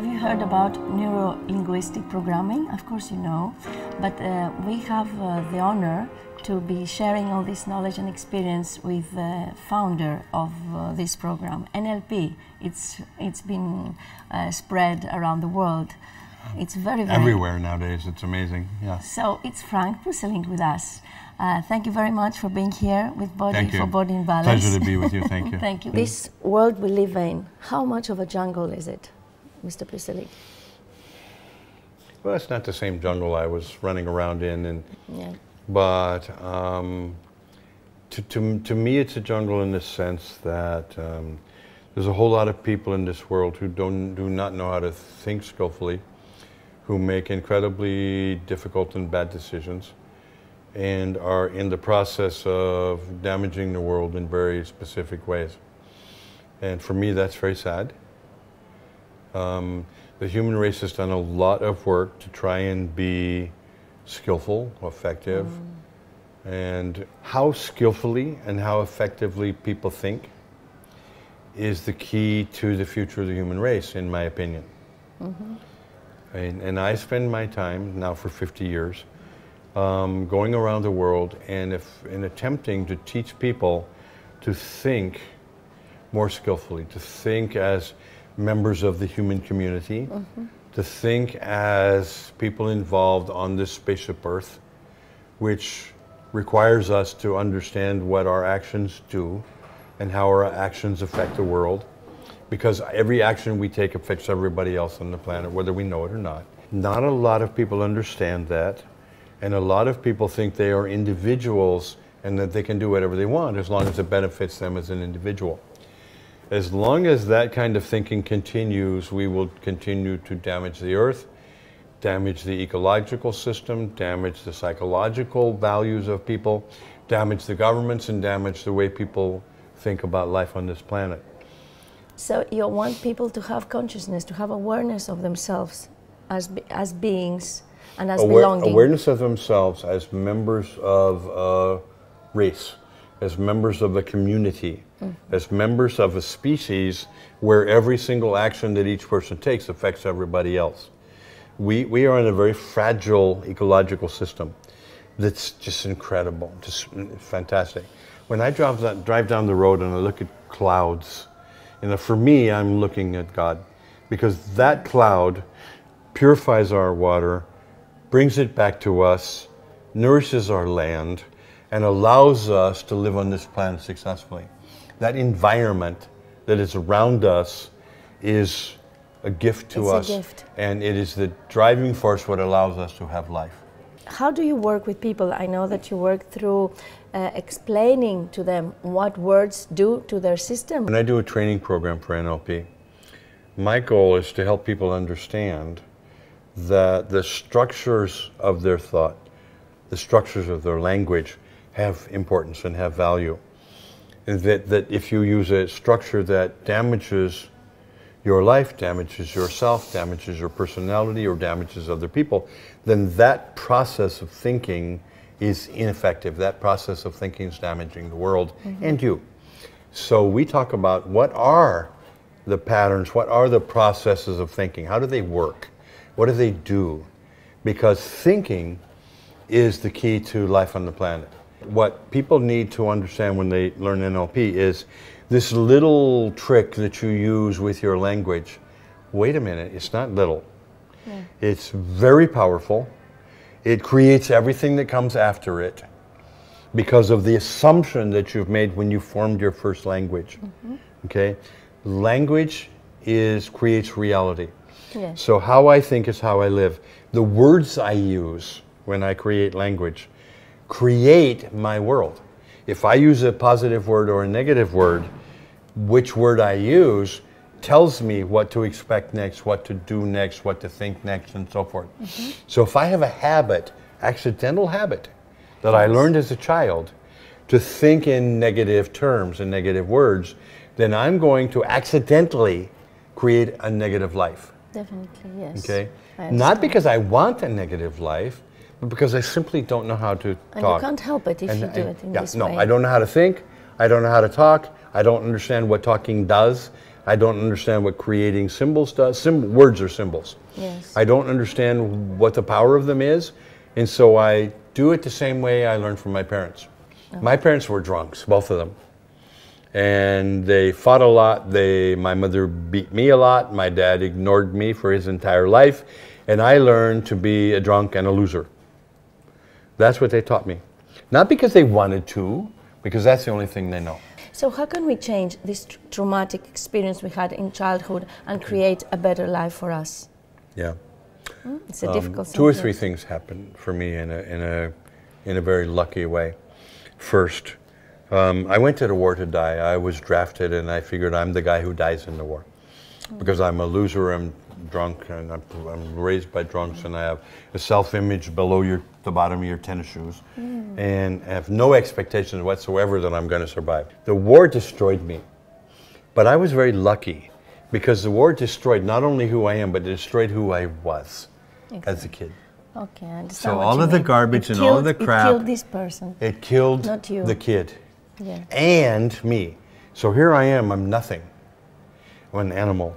Have you heard about neuro-linguistic programming? Of course you know, but we have the honor to be sharing all this knowledge and experience with the founder of this program, NLP. It's been spread around the world. It's very everywhere nowadays. It's amazing. Yeah. So it's Frank Prusselink with us. Thank you very much for being here with Body for Body in Balance. Pleasure to be with you. Thank you. Thank you. This world we live in, how much of a jungle is it, Mr. Prusselink? Well, it's not the same jungle I was running around in, and yeah. But to me, it's a jungle in the sense that there's a whole lot of people in this world who do not know how to think skillfully, who make incredibly difficult and bad decisions, and are in the process of damaging the world in very specific ways. And for me, that's very sad. The human race has done a lot of work to try and be skillful, effective, and how skillfully and how effectively people think is the key to the future of the human race, in my opinion. And I spend my time, now for 50 years, going around the world and attempting to teach people to think more skillfully, to think as members of the human community, to think as people involved on this spaceship Earth, which requires us to understand what our actions do and how our actions affect the world, because every action we take affects everybody else on the planet, whether we know it or not. Not a lot of people understand that, and a lot of people think they are individuals and that they can do whatever they want as long as it benefits them as an individual. As long as that kind of thinking continues, we will continue to damage the Earth, damage the ecological system, damage the psychological values of people, damage the governments, and damage the way people think about life on this planet. So you want people to have consciousness, to have awareness of themselves as beings and as belonging. Awareness of themselves as members of a race, as members of a community, as members of a species where every single action that each person takes affects everybody else. We are in a very fragile ecological system that's just incredible, just fantastic. When I drive down the road and I look at clouds, for me, I'm looking at God, because that cloud purifies our water, brings it back to us, nourishes our land, and allows us to live on this planet successfully. That environment that is around us is a gift to us. It's a gift. And it is the driving force what allows us to have life. How do you work with people? I know that you work through explaining to them what words do to their system. When I do a training program for NLP, my goal is to help people understand that the structures of their thought, the structures of their language have importance and have value. And that if you use a structure that damages your life, damages yourself, damages your personality, or damages other people, then that process of thinking is ineffective. That process of thinking is damaging the world and you. So we talk about what are the patterns, what are the processes of thinking, how do they work, what do they do? Because thinking is the key to life on the planet. What people need to understand when they learn NLP is this little trick that you use with your language. Wait a minute, it's not little. Yeah. It's very powerful. It creates everything that comes after it because of the assumption that you've made when you formed your first language. Okay? Language creates reality. Yeah. So how I think is how I live. The words I use when I create language create my world. If I use a positive word or a negative word, which word I use tells me what to expect next, what to do next, what to think next, and so forth. So if I have a habit, accidental habit, that I learned as a child to think in negative terms and negative words, then I'm going to accidentally create a negative life. Definitely, yes. Okay? Not because I want a negative life, but because I simply don't know how to talk. And you can't help it if you do it in this way. No, I don't know how to think, I don't know how to talk, I don't understand what talking does, I don't understand what creating symbols does. Words are symbols. Yes. I don't understand what the power of them is, and so I do it the same way I learned from my parents. Okay. My parents were drunks, both of them. And they fought a lot. My mother beat me a lot. My dad ignored me for his entire life. And I learned to be a drunk and a loser. That's what they taught me. Not because they wanted to, because that's the only thing they know. So how can we change this traumatic experience we had in childhood and create a better life for us? Yeah. It's a difficult subject. Two or three things happened for me in a very lucky way. First, I went to the war to die. I was drafted, and I figured I'm the guy who dies in the war. Because I'm a loser, I'm drunk, and I'm raised by drunks, and I have a self-image below the bottom of your tennis shoes, and I have no expectations whatsoever that I'm going to survive. The war destroyed me, but I was very lucky, because the war destroyed not only who I am, but it destroyed who I was as a kid. Okay, I understand. So all of the garbage and all of the crap. It killed this person. It killed not you. The kid. Yeah. And me. So here I am, I'm nothing. I'm an animal.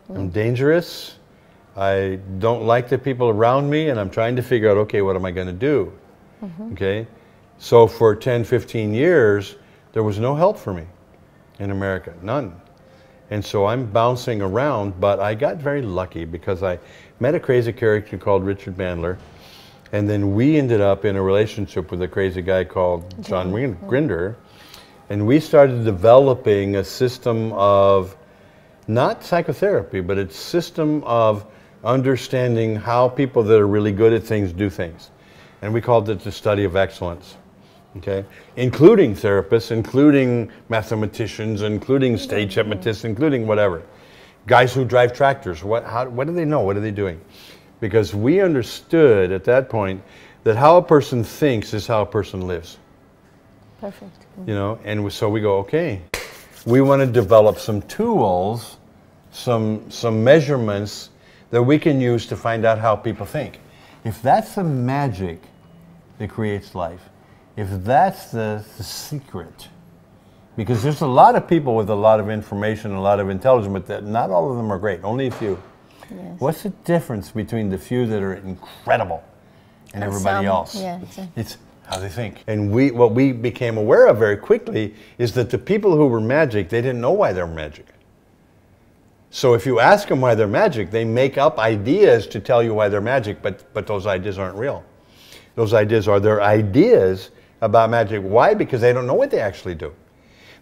I'm dangerous. I don't like the people around me, and I'm trying to figure out, okay, what am I going to do? Okay? So for 10, 15 years, there was no help for me in America, none. And so I'm bouncing around, but I got very lucky because I met a crazy character called Richard Bandler, and then we ended up in a relationship with a crazy guy called John Grinder, and we started developing a system of, not psychotherapy, but a system of understanding how people that are really good at things do things. And we called it the study of excellence. Okay, including therapists, including mathematicians, including stage hypnotists, including whatever. Guys who drive tractors, what do they know? What are they doing? Because we understood at that point that how a person thinks is how a person lives. Perfect. You know, and so we go, okay, we want to develop some tools, some measurements that we can use to find out how people think. If that's the magic that creates life, if that's the secret, because there's a lot of people with a lot of information, a lot of intelligence, but that not all of them are great, only a few. Yes. What's the difference between the few that are incredible and everybody else? Yeah, it's how they think. And what we became aware of very quickly is that the people who were magic, they didn't know why they were magic. So if you ask them why they're magic, they make up ideas to tell you why they're magic, but those ideas aren't real. Those ideas are their ideas about magic. Why? Because they don't know what they actually do.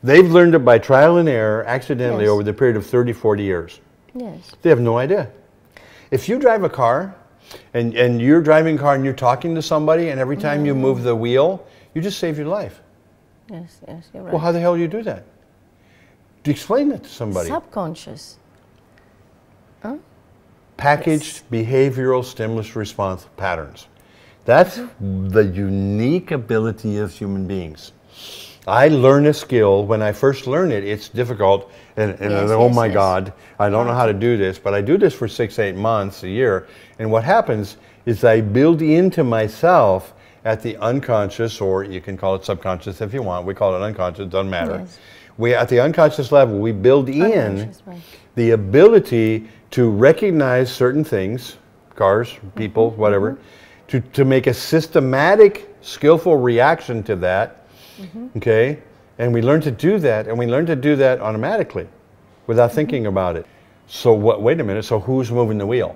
They've learned it by trial and error, accidentally, over the period of 30, 40 years. Yes. They have no idea. If you drive a car, and you're driving a car and you're talking to somebody, and every time you move the wheel, you just save your life. Yes, you're right. Well, how the hell do you do that? Explain that to somebody. Subconscious. Huh? Packaged behavioral stimulus response patterns. That's the unique ability of human beings. I learn a skill. When I first learn it, it's difficult. And oh my God, I don't know how to do this. But I do this for 6, 8 months, a year. And what happens is I build into myself at the unconscious, or you can call it subconscious if you want. We call it unconscious, it doesn't matter. Yes. At the unconscious level, we build in the ability to recognize certain things, cars, people, whatever, to make a systematic, skillful reaction to that, okay? And we learn to do that, and we learn to do that automatically without thinking about it. So wait a minute, so who's moving the wheel?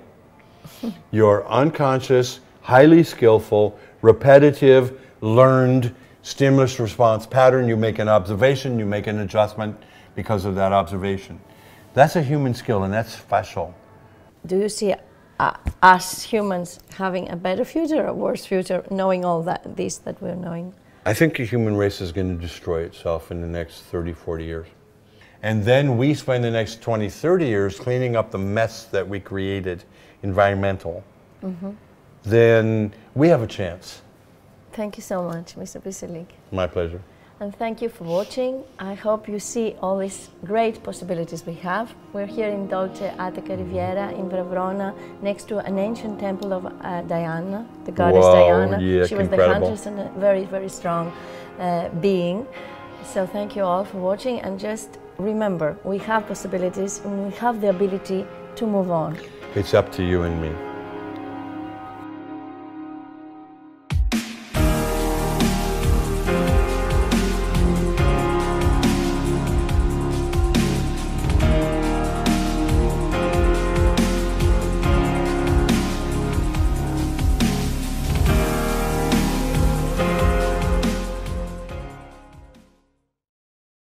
Your unconscious, highly skillful, repetitive, learned stimulus response pattern. You make an observation, you make an adjustment because of that observation. That's a human skill, and that's special. Do you see us humans having a better future or a worse future, knowing all that we're knowing? I think the human race is going to destroy itself in the next 30, 40 years. And then we spend the next 20, 30 years cleaning up the mess that we created, environmental. Then we have a chance. Thank you so much, Mr. Pizzelik. My pleasure. And thank you for watching. I hope you see all these great possibilities we have. We're here in Dolce Attica Riviera in Verona, next to an ancient temple of Diana, the goddess Diana. Yeah, she was incredible. the huntress and a very, very strong being. So thank you all for watching, and just remember, we have possibilities and we have the ability to move on. It's up to you and me.